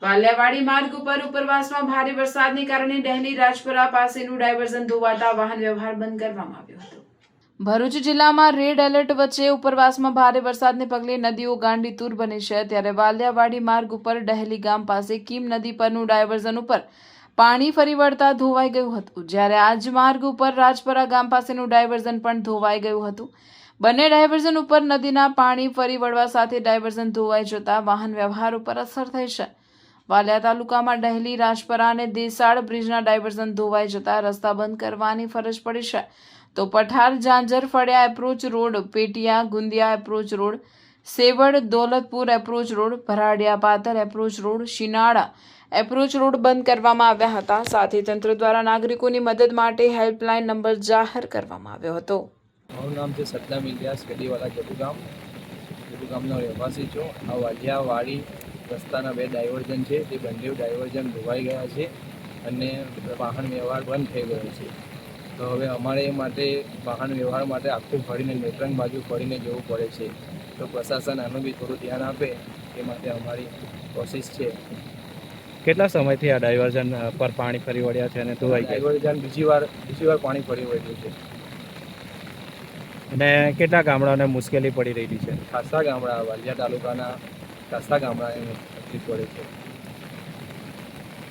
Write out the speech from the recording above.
વાલિયાવાડી માર્ગ ઉપર ઉપરવાસમાં ભારે વરસાદને કારણે ડહેલી રાજપરા પાસેનું ડાયવર્ઝન ધોવાતા વાહન વ્યવહાર બંધ કરવામાં આવ્યો હતો. ભરૂચ જિલ્લામાં રેડ એલર્ટ વચ્ચે ઉપરવાસમાં ભારે વરસાદને પગલે નદીઓ ગાંડીતુર બની છે. ત્યારે વાલિયાવાડી માર્ગ ઉપર ડહેલી ગામ પાસે કીમ નદી પરનું ડાયવર્ઝન ઉપર પાણી ફરી વળતા ધોવાઈ ગયું હતું. જ્યારે આ જ માર્ગ ઉપર રાજપરા ગામ પાસેનું ડાયવર્ઝન પણ ધોવાઈ ગયું હતું. બંને ડાયવર્ઝન ઉપર નદીના પાણી ફરી વળવા સાથે ડાયવર્ઝન ધોવાઈ જતા વાહન વ્યવહાર ઉપર અસર થઈ છે. વાલિયા તાલુકામાં ડહેલી રાજપરા અને દેસાડ બ્રિજના ડાયવર્ઝન ધોવાઈ જતા રસ્તા બંધ કરવાની ફરજ પડી છે. તો Pathar Zanzar Faliya approach road, Petiya Gundiya approach road, Sevad Dolatpur approach road, Bharadiya Patar approach road, Shinala approach road બંધ કરવામાં આવ્યા હતા. સાથે તંત્ર દ્વારા નાગરિકોની મદદ માટે હેલ્પલાઇન નંબર જાહેર કરવામાં આવ્યો હતો. મારું નામ છે સદનામ ઇલિયાસ, ગડીવાલા જબુગામનો રહેવાસી છું. આ વાલિયાવાડી રસ્તાના 2 ડાયવર્ઝન છે, તે બંને ડાયવર્ઝન ધોવાઈ ગયા છે અને વાહન વ્યવહાર બંધ થઈ ગયો છે. તો હવે અમારે એ માટે વાહન વ્યવહાર માટે આખું ફરીને નેત્રંગ બાજુ ફરીને જવું પડે છે. તો પ્રશાસન આનું બી થોડું ધ્યાન આપે એ માટે અમારી કોશિશ છે. કેટલા સમયથી આ ડાયવર્ઝન પર પાણી ફરી વળ્યા છે અને ધોવાઈ ગયા? ડાયવર્ઝન બીજી વાર પાણી ફરી વળ્યું છે અને કેટલા ગામડાઓને મુશ્કેલી પડી રહી છે? ખાસા ગામડા, વાલિયા તાલુકાના ખાસા ગામડાને તકલીફ પડે છે.